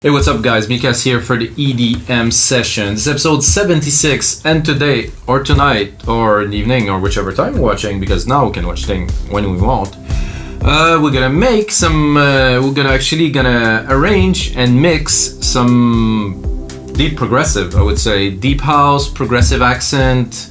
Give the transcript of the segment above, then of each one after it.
Hey, what's up guys? Mikas here for the EDM session. This is episode 76, and today, or tonight, or in the evening, or whichever time you're watching, because now we can watch things when we want, we're gonna make some, we're gonna arrange and mix some deep progressive, I would say. Deep house, progressive accent,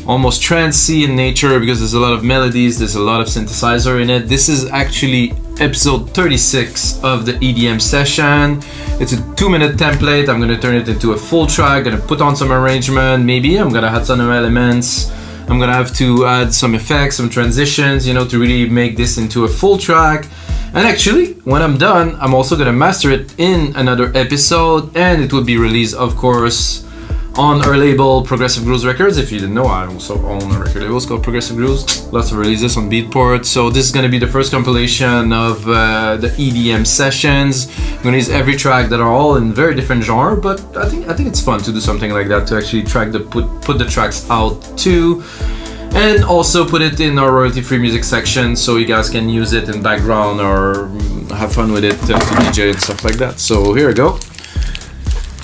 almost trancey in nature because there's a lot of melodies, there's a lot of synthesizer in it. This is actually episode 36 of the EDM session. It's a 2-minute template. I'm gonna turn it into a full track, gonna put on some arrangement, maybe I'm gonna add some elements. I'm gonna have to add some effects, some transitions, you know, to really make this into a full track. And actually, when I'm done, I'm also gonna master it in another episode, and it will be released, of course, on our label Progressive Grooves Records. If you didn't know, I also own a record label called Progressive Grooves. Lots of releases on Beatport. So this is going to be the first compilation of the EDM sessions. I'm going to use every track that are all in very different genre, but I think it's fun to do something like that, to actually put the tracks out too, and also put it in our royalty-free music section so you guys can use it in background or have fun with it to DJ and stuff like that. So here we go.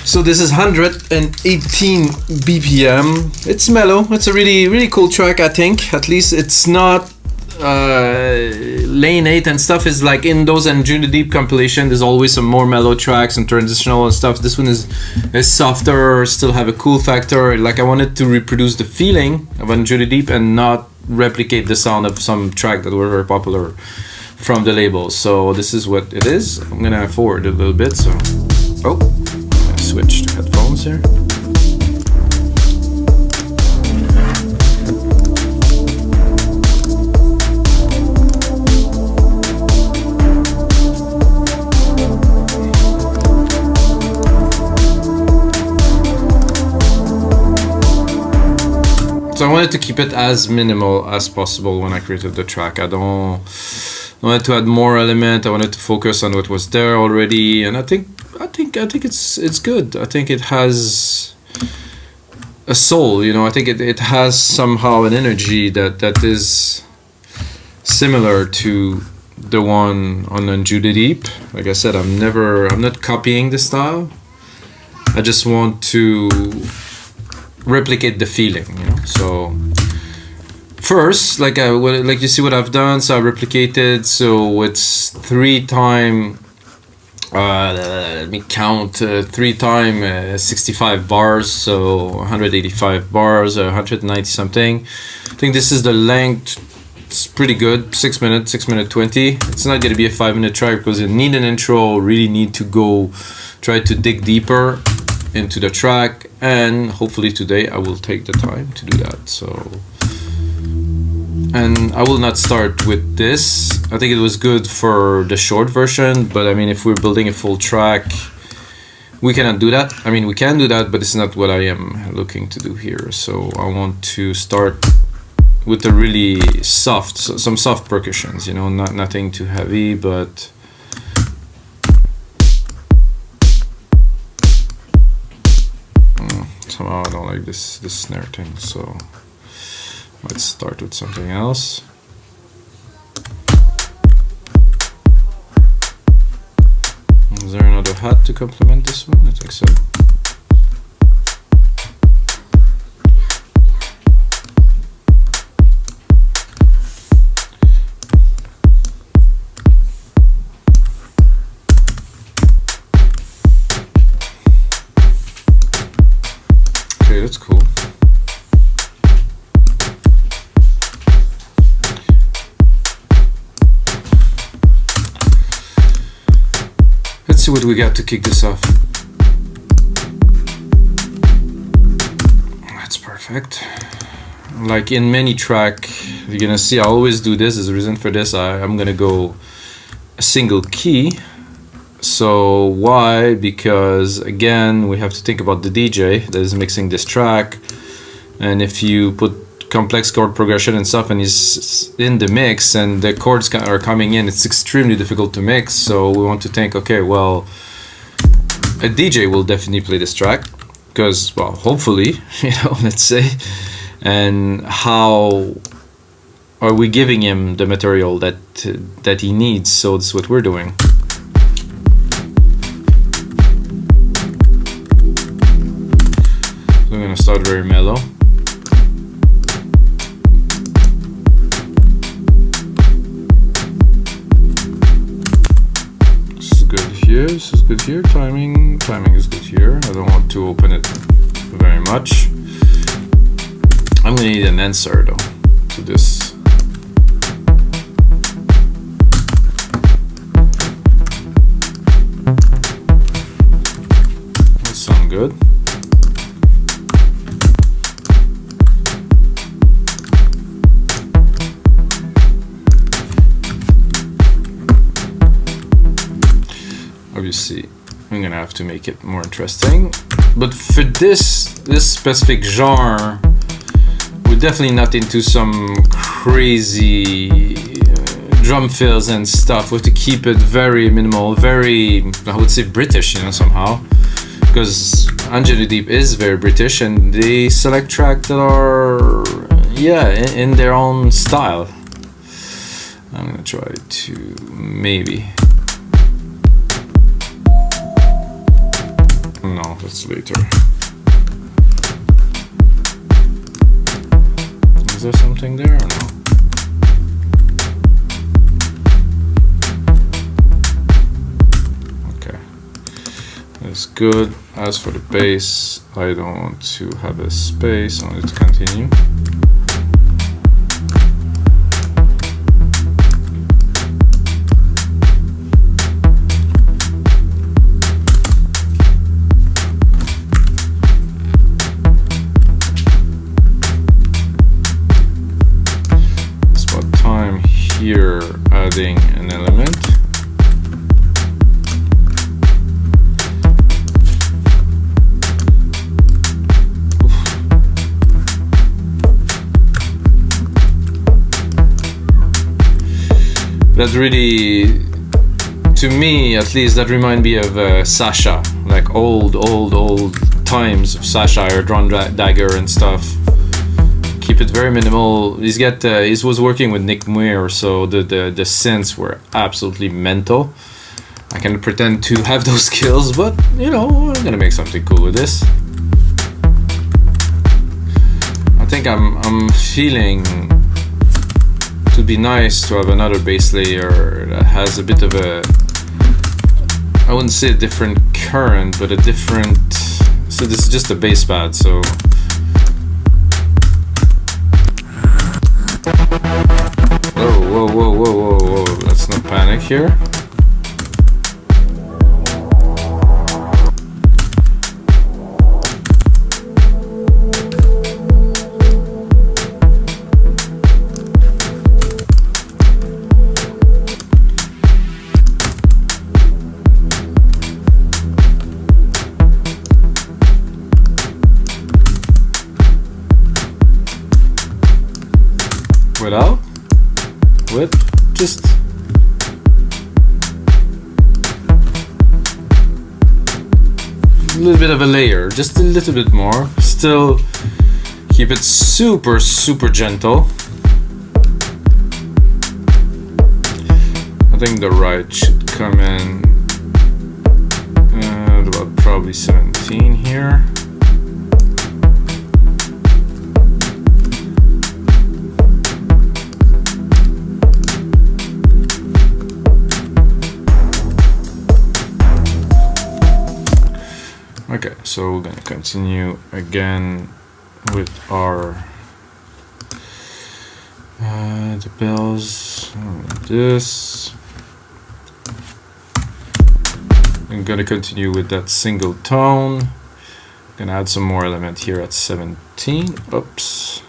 So this is 118 BPM. It's mellow. It's a really cool track, I think. At least it's not lane 8 and stuff is like in those Anjunadeep compilation. There's always some more mellow tracks and transitional and stuff. This one is softer, still have a cool factor. Like I wanted to reproduce the feeling of Anjunadeep and not replicate the sound of some track that were very popular from the label. So this is what it is. I'm gonna forward a little bit. So, switch to headphones here. So I wanted to keep it as minimal as possible when I created the track. I wanted to add more element. I wanted to focus on what was there already, and I think it's good. I think it has a soul, you know. I think it has somehow an energy that is similar to the one on Anjunadeep. Like I said, I'm not copying the style. I just want to replicate the feeling, you know. So first, like you see what I've done. So I replicated. So it's 3 times. Let me count. 3 times 65 bars. So 185 bars. 190 something. I think this is the length. It's pretty good. 6 minutes. 6:20. It's not going to be a 5-minute track because you need an intro. Really need to try to dig deeper into the track, and hopefully today I will take the time to do that. So, and I will not start with this. I think it was good for the short version, but I mean, if we're building a full track, we cannot do that. I mean, we can do that, but it's not what I am looking to do here. So I want to start with a really soft, some soft percussions, you know, nothing too heavy, but somehow I don't like this snare thing, so let's start with something else. Is there another hat to complement this one? I think so. Okay, that's cool. Let's see what we got to kick this off. That's perfect. Like in many track, you're gonna see I always do this. There's a reason for this. I'm gonna go a single key. So why? Because again, we have to think about the DJ that is mixing this track, and if you put complex chord progression and stuff and he's in the mix and the chords are coming in, it's extremely difficult to mix. So we want to think, okay, well, a DJ will definitely play this track because, well, hopefully, you know, let's say, and how are we giving him the material that he needs? So that's what we're doing. gonna start very mellow. This is good here. This is good here. Timing is good here. I don't want to open it very much. I'm gonna need an answer though to this. That sounds good. Obviously, I'm gonna have to make it more interesting. But for this specific genre, we're definitely not into some crazy drum fills and stuff. We have to keep it very minimal, very, I would say, British, you know, somehow. Because Anjunadeep is very British, and they select tracks that are, yeah, in their own style. I'm gonna try to maybe. No, that's later. Is there something there or no? Okay, that's good. As for the bass, I don't want to have a space. I want it to continue. Here, adding an element. That really, to me at least, that remind me of Sasha, like old times of Sasha or Drawn Dagger and stuff. Keep it very minimal. He was working with Nick Muir, so the synths were absolutely mental. I can pretend to have those skills, but you know, I'm gonna make something cool with this. I think I'm feeling it would be nice to have another bass layer that has a bit of a, I wouldn't say a different current, but a different. So this is just a bass pad, so. Whoa, let's not panic here. Without? With? Just a little bit of a layer, just a little bit more. Still keep it super gentle. I think the right should come in at about probably 17 here. Okay, so we're gonna continue again with our the bells. This. I'm gonna continue with that single tone. Gonna add some more element here at 17. Oops.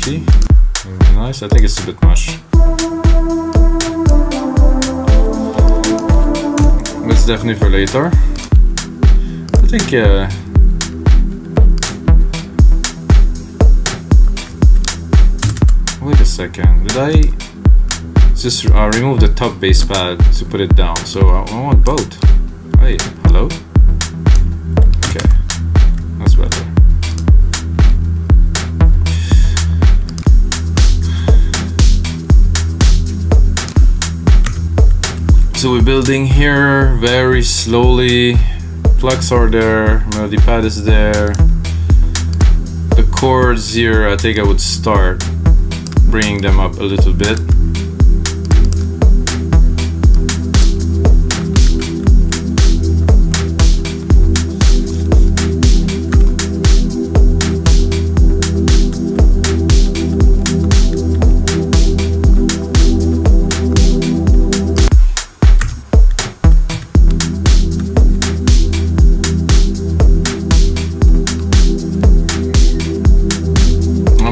Really nice. I think it's a bit much. That's definitely for later. I think wait a second. Did I just remove the top bass pad to put it down? So I want both. Hey, hello? Okay. That's better. So we're building here very slowly. Plugs are there, melody pad is there. The chords here, I think I would start bringing them up a little bit.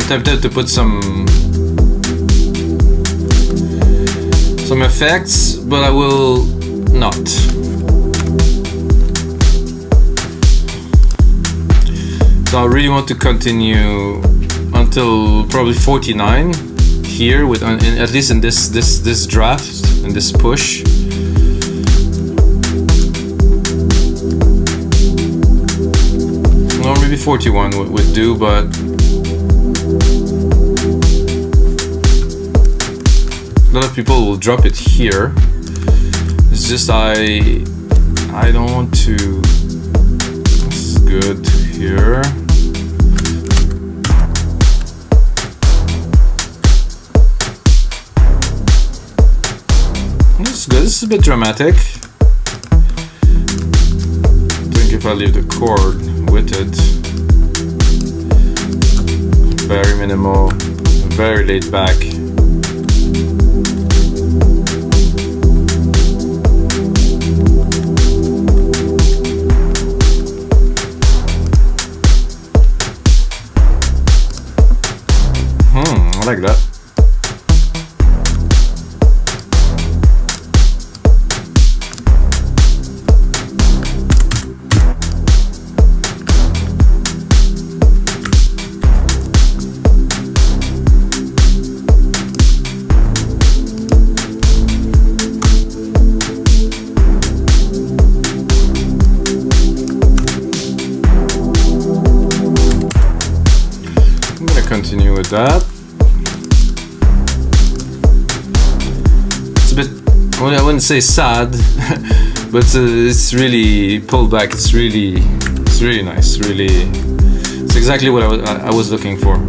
Tempted to put some effects, but I will not. So I really want to continue until probably 49 here, with at least in this draft, in this push. Or maybe 41 would do, but a lot of people will drop it here. It's just I don't want to. This is good to hear. This is good. This is a bit dramatic. I think if I leave the chord with it, very minimal, very laid back. I like that. I'm gonna continue with that. I wouldn't say sad, but it's really pulled back. It's really nice. It's exactly what I was looking for.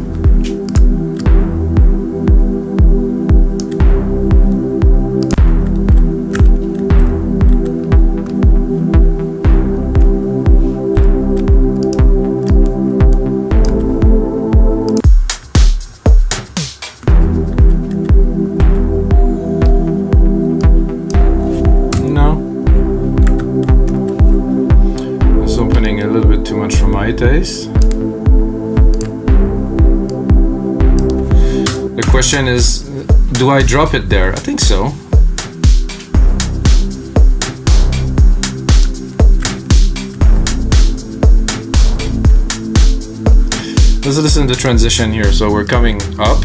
Taste. The question is, do I drop it there? I think so. Let's listen to the transition here. So we're coming up,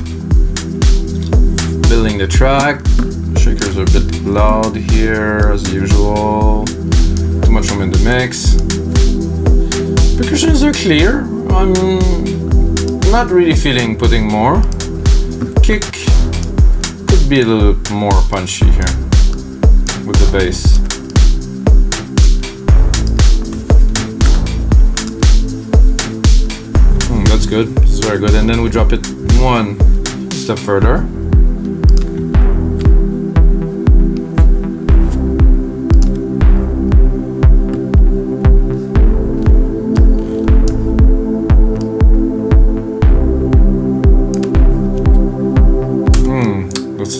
building the track. Shakers are a bit loud here as usual. Too much room in the mix. Percussions are clear. I'm not really feeling putting more. Kick could be a little more punchy here with the bass. That's good. This is very good. And then we drop it one step further.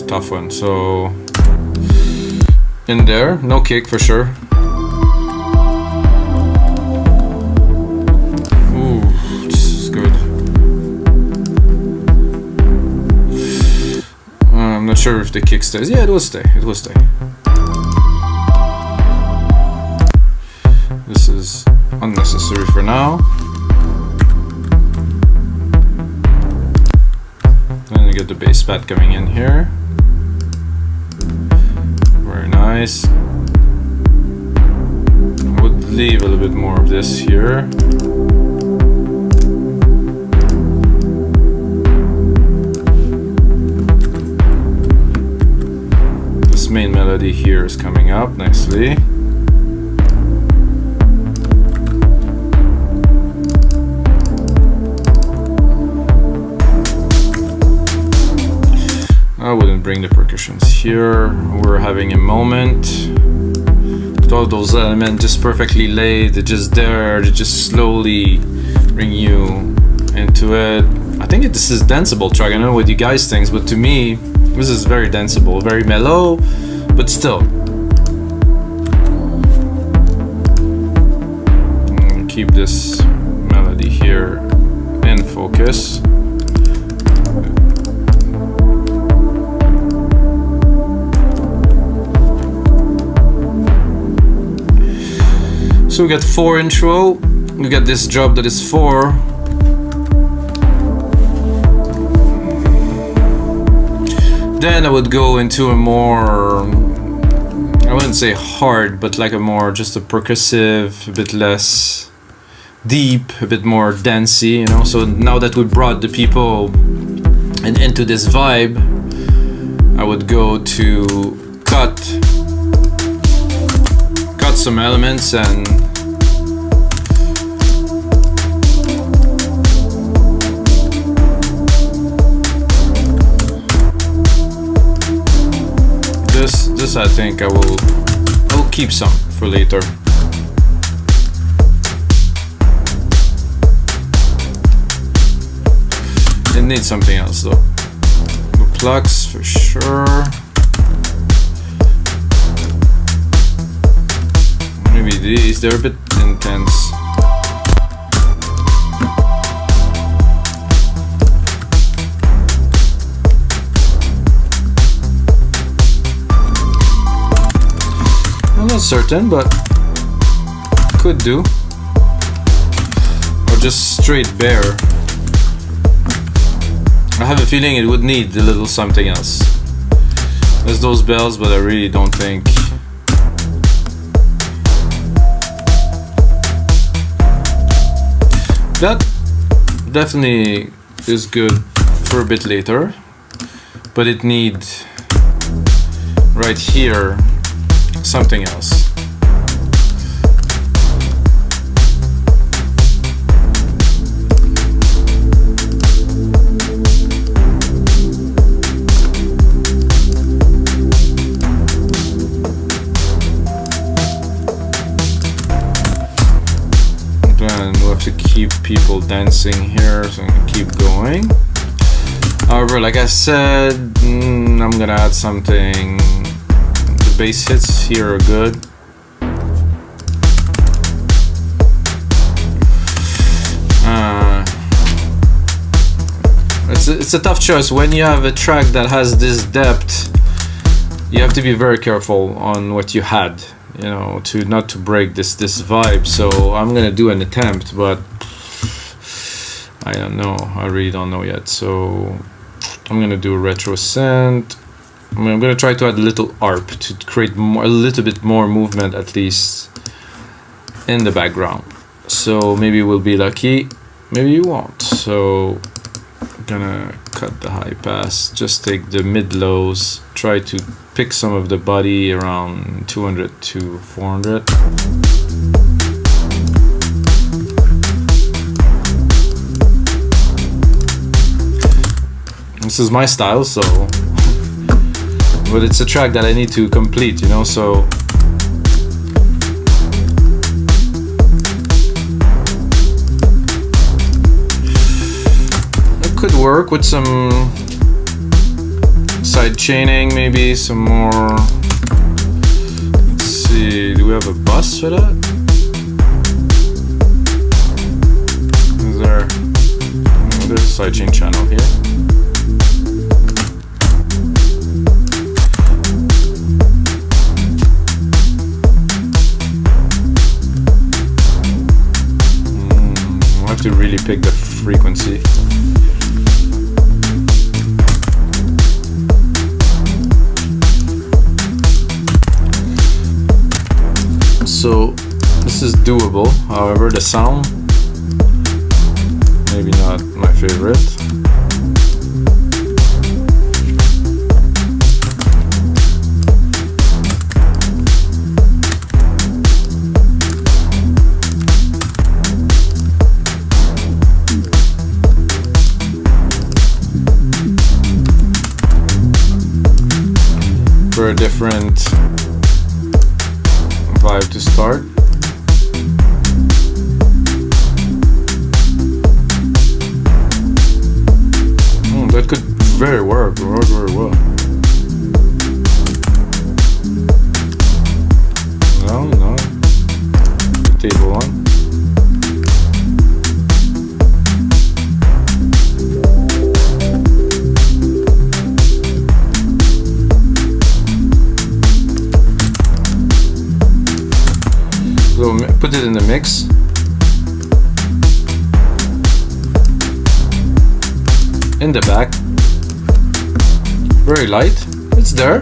Tough one. So in there, no kick for sure. Ooh, this is good. I'm not sure if the kick stays. Yeah, it will stay. It will stay. This is unnecessary for now. Then you get the bass pad coming in here. Very nice. I would leave a little bit more of this here. This main melody melody here is coming up nicely. I wouldn't bring the percussions here. We're having a moment. All those elements just perfectly laid. They're just there. They just slowly bring you into it. I think this is danceable track. I don't know what you guys think, but to me, this is very danceable, very mellow, but still. I'm gonna keep this melody here in focus. So we got 4 intro, we got this drop that is 4. Then I would go into a more, I wouldn't say hard, but like a more just a percussive, a bit less deep, a bit more dancey, you know. So now that we brought the people into this vibe, I would go to cut some elements and this I think I will keep some for later. It needs something else though. The plucks for sure. Maybe these, they're a bit intense. I'm not certain, but could do. Or just straight bare. I have a feeling it would need a little something else. There's those bells, but I really don't think. That definitely is good for a bit later, but it needs right here something else. To keep people dancing here, so I'm gonna keep going. However, like I said, I'm gonna add something. The bass hits here are good. It's a tough choice. When you have a track that has this depth, you have to be very careful on what you had, you know, to not to break this vibe. So I'm gonna do an attempt, but I don't know. I really don't know yet. So I'm gonna do a retro synth. I'm gonna try to add a little ARP to create more, a little bit more movement at least in the background. So maybe we'll be lucky, maybe you won't. So I'm gonna cut the high pass, just take the mid lows, try to pick some of the body around 200 to 400. This is my style, so, but it's a track that I need to complete, you know, so it could work with some side chaining, maybe some more. Let's see, do we have a bus for that? Is there? Oh, there's a side chain channel here. I have to really pick the frequency. So this is doable, however the sound, maybe not my favorite. for a different vibe to start. That could very work very well. No. Table one. Put it in the mix. In the back. Very light. It's there.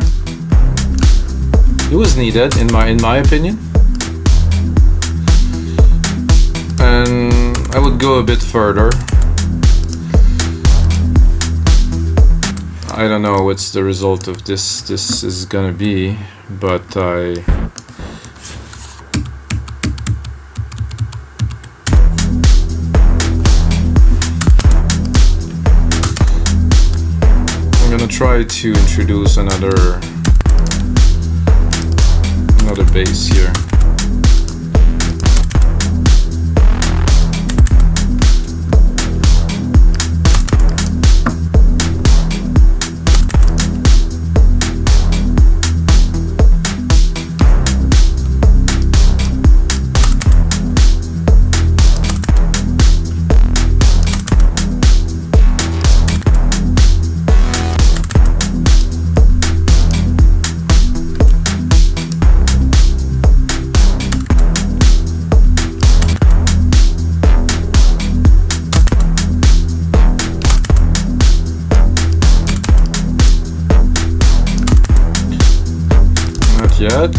It was needed in my opinion. And I would go a bit further. I don't know what's the result of this is gonna be, but try to introduce another bass here. Yet.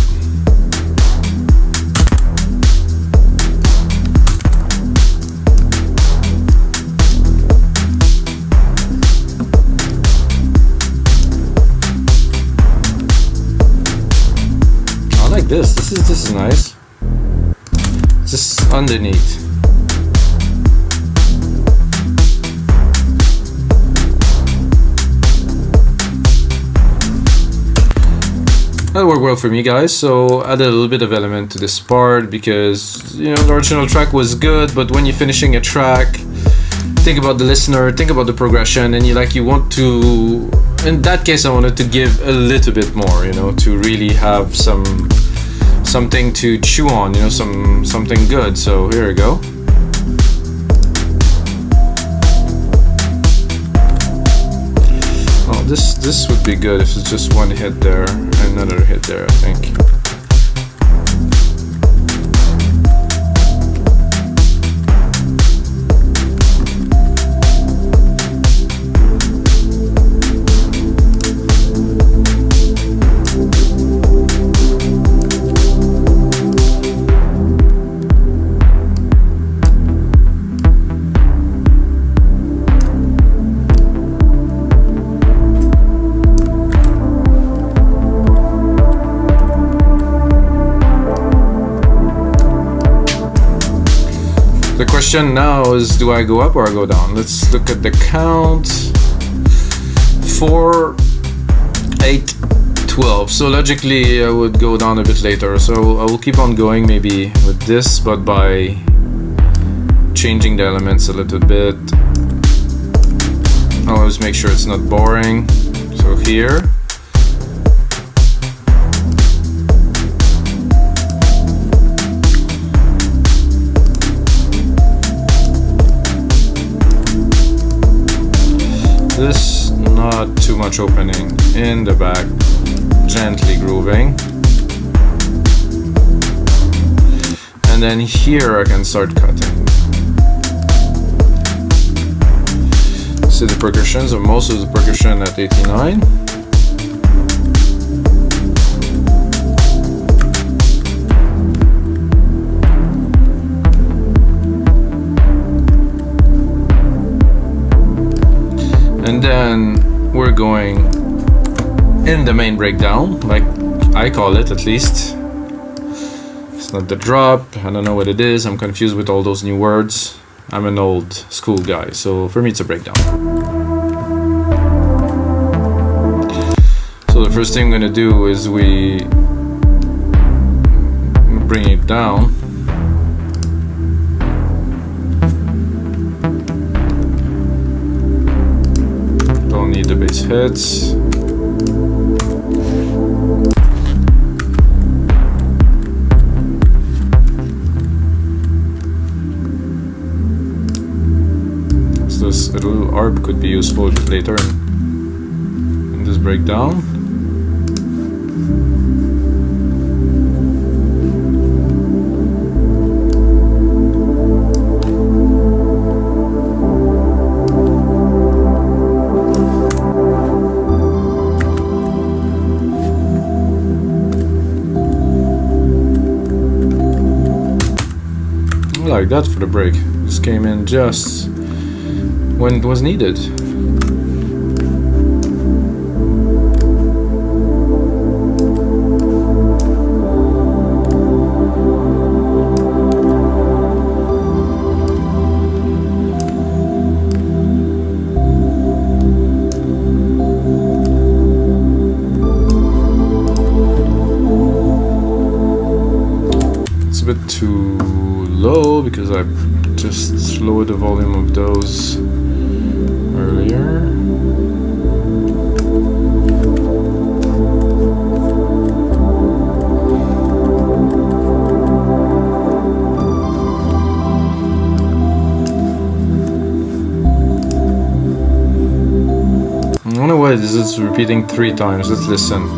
I like this. This is nice. Just underneath. That worked well for me, guys, so added a little bit of element to this part because, you know, the original track was good, but when you're finishing a track, think about the listener, think about the progression, and you want to, in that case, I wanted to give a little bit more, you know, to really have something to chew on, you know, something good. So here we go. This would be good if it's just one hit there, another hit there, I think. The question now is, do I go up or I go down? Let's look at the count. 4, 8, 12. So logically I would go down a bit later. So I will keep on going maybe with this, but by changing the elements a little bit. I'll always make sure it's not boring. So here. This, not too much opening in the back, gently grooving. And then here I can start cutting. See the percussion, so most of the percussion at 89. And then we're going in the main breakdown, like I call it at least. It's not the drop, I don't know what it is, I'm confused with all those new words. I'm an old school guy, so for me it's a breakdown. So the first thing I'm gonna do is we bring it down. Don't need the bass hits. This a little arp could be useful later in this breakdown. I like that for the break. This came in just when it was needed. It's a bit too low because I just lowered the volume of those earlier. I wonder why this is repeating 3 times. Let's listen.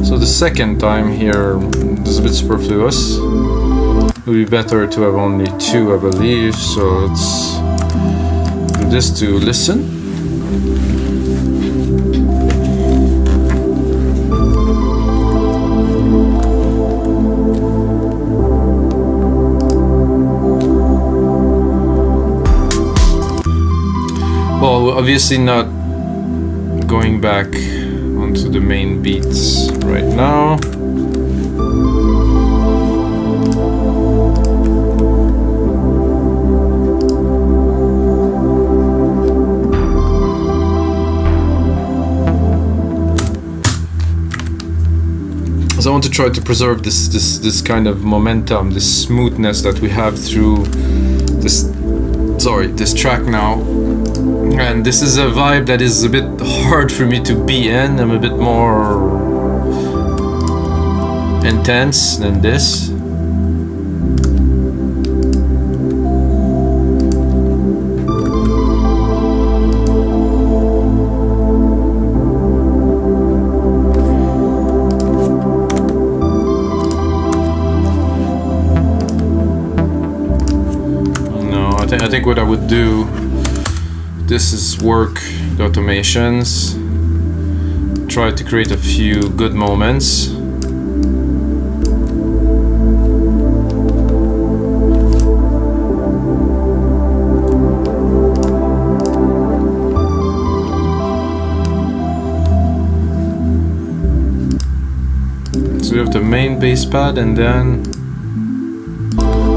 So the second time here is a bit superfluous. It would be better to have only 2, I believe. So let's do this to listen. Well, obviously not going back onto the main beats right now. So I want to try to preserve this kind of momentum, this smoothness that we have through this track now. And this is a vibe that is a bit hard for me to be in. I'm a bit more intense than this. No, I think what I would do, this is work the automations, try to create a few good moments. So we have the main bass pad and then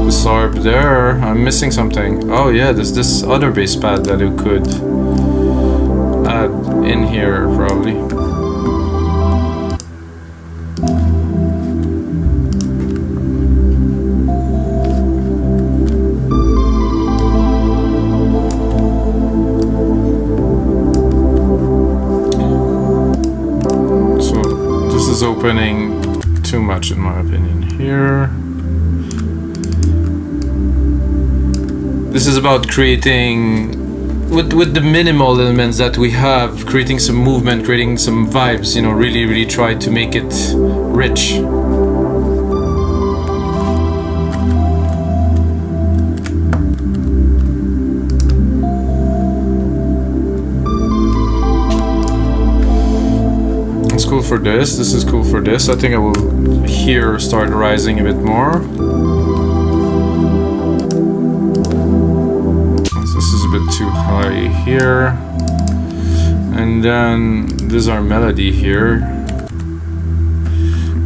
this arp there. I'm missing something. Oh yeah, there's this other bass pad that you could add in here probably. So this is opening too much in my opinion here. This is about creating, with the minimal elements that we have, creating some movement, creating some vibes, you know, really try to make it rich. It's cool for this is cool for this. I think I will here start rising a bit more. Too high here, and then there's our melody here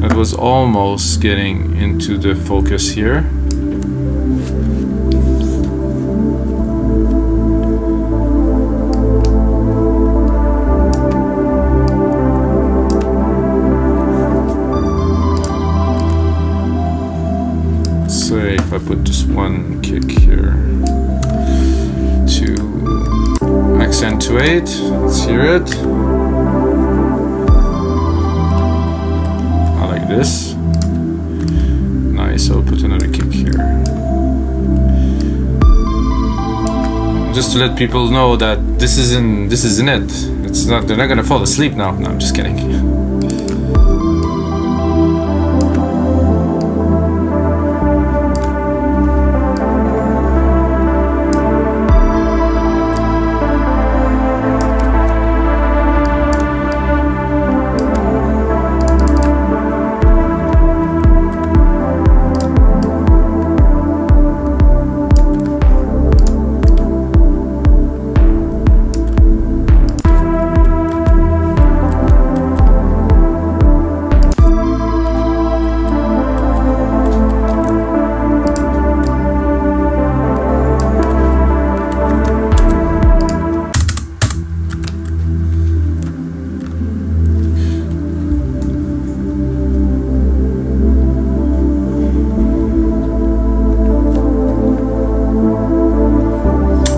that was almost getting into the focus here. one kick here to accentuate. Let's hear it. I like this. Nice, I'll put another kick here. Just to let people know that this isn't it. It's not, they're not gonna fall asleep now. No, I'm just kidding.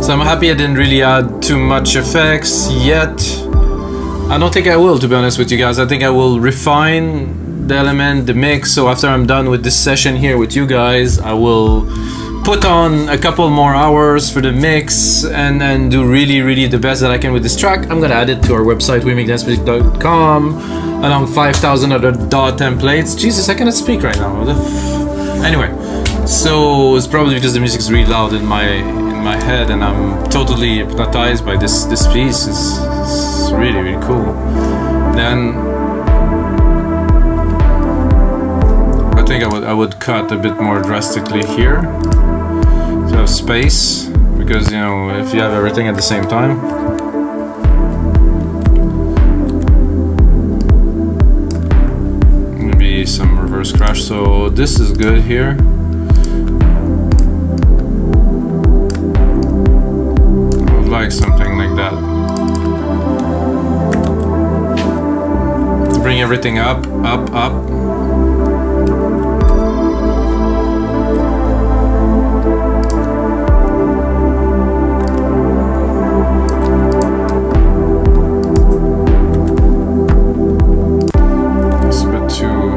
So I'm happy I didn't really add too much effects yet. I don't think I will, to be honest with you guys. I think I will refine the element, the mix. So after I'm done with this session here with you guys, I will put on a couple more hours for the mix and then do really the best that I can with this track. I'm gonna add it to our website, wemixdancemusic.com, along 5,000 other DAW templates. Jesus, I cannot speak right now. Anyway, so it's probably because the music's really loud in my head and I'm totally hypnotized by this piece. It's really cool. Then I think I would cut a bit more drastically here to have space, because, you know, if you have everything at the same time, maybe some reverse crash. So this is good here. Like something like that to bring everything up. It's a bit too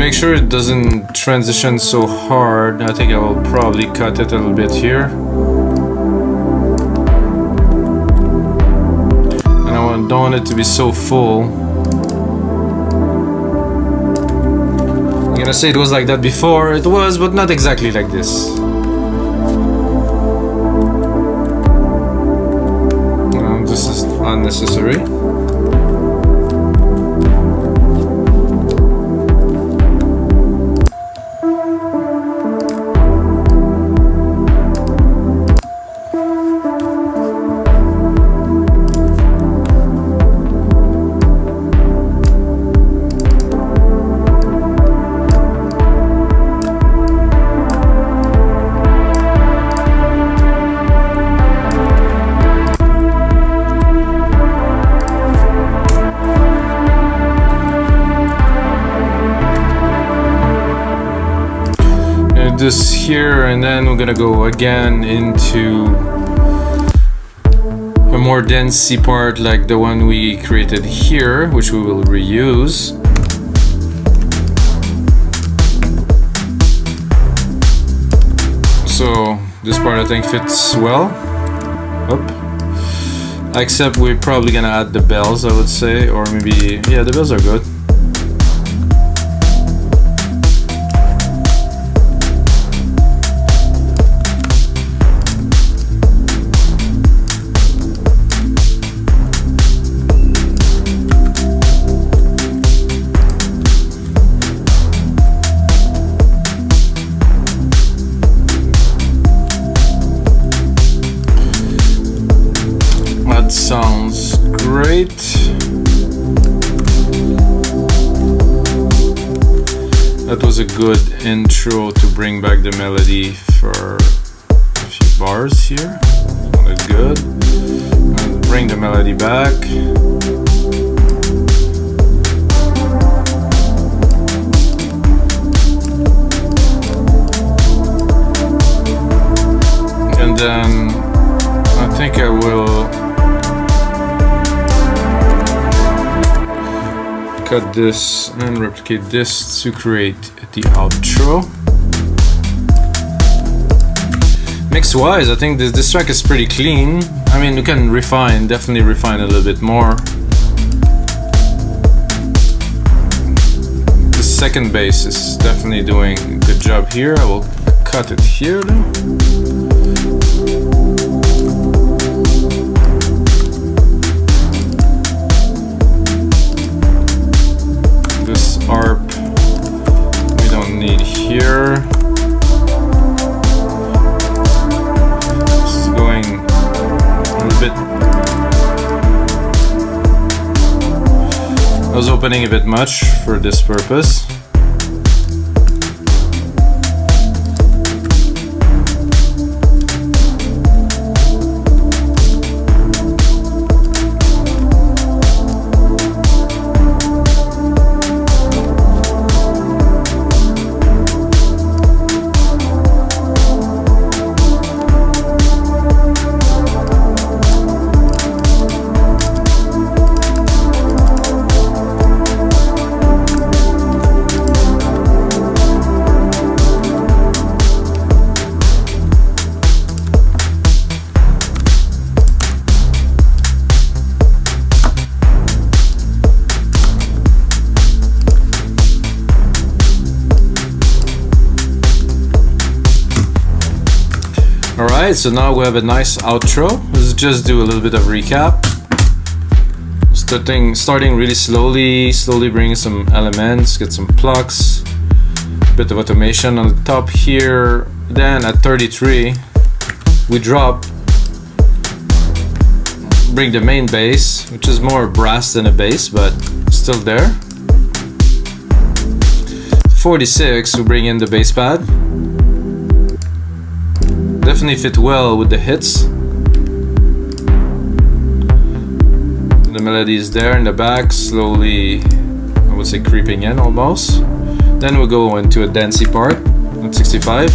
make sure it doesn't transition so hard. I think I will probably cut it a little bit here. And I don't want it to be so full. I'm gonna say it was like that before. It was, but not exactly like this. This is unnecessary. This here, and then we're gonna go again into a more densey part like the one we created here, which we will reuse. So this part I think fits well. Except we're probably gonna add the bells, I would say, or maybe, yeah, the bells are good. That sounds great. That was a good intro to bring back the melody for a few bars here. Sounded good. I'll bring the melody back. And then I think I will cut this and replicate this to create the outro. Mix wise, I think this track is pretty clean. I mean, you can definitely refine a little bit more. The second bass is definitely doing a good job here. I will cut it here though. ARP we don't need here. This is going a little bit. I was opening a bit much for this purpose. Alright, so now we have a nice outro. Let's just do a little bit of recap. Starting really slowly bring some elements, get some plucks, bit of automation on the top here. Then at 33, we drop, bring the main bass, which is more brass than a bass, but still there. 46, we bring in the bass pad. Definitely fit well with the hits. The melody is there in the back, slowly, I would say creeping in almost. Then we'll go into a dancey part at 65.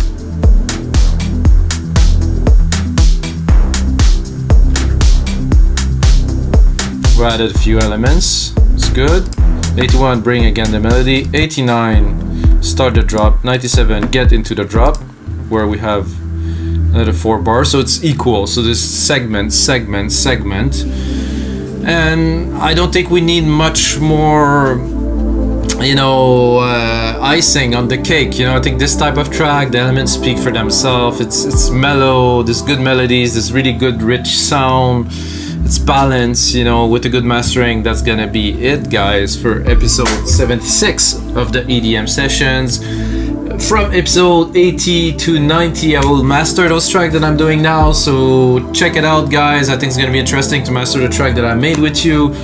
We added a few elements, it's good. 81, bring again the melody. 89, start the drop. 97, get into the drop, where we have another 4 bars, so it's equal. So this segment, and I don't think we need much more, icing on the cake. I think this type of track, the elements speak for themselves. It's mellow, there's good melodies, there's really good rich sound, it's balanced, with a good mastering. That's gonna be it, guys, for episode 76 of the EDM sessions. From episode 80 to 90, I will master those tracks that I'm doing now, so check it out, guys. I think it's gonna be interesting to master the track that I made with you.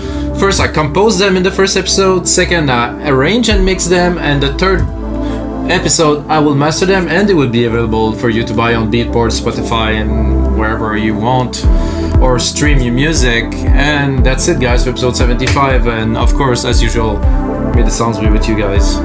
First, I composed them in the first episode. Second, I arrange and mix them, and the third episode, I will master them, and they will be available for you to buy on Beatport, Spotify, and wherever you want, or stream your music. And that's it, guys, for episode 75. And of course, as usual, may the sounds be with you guys.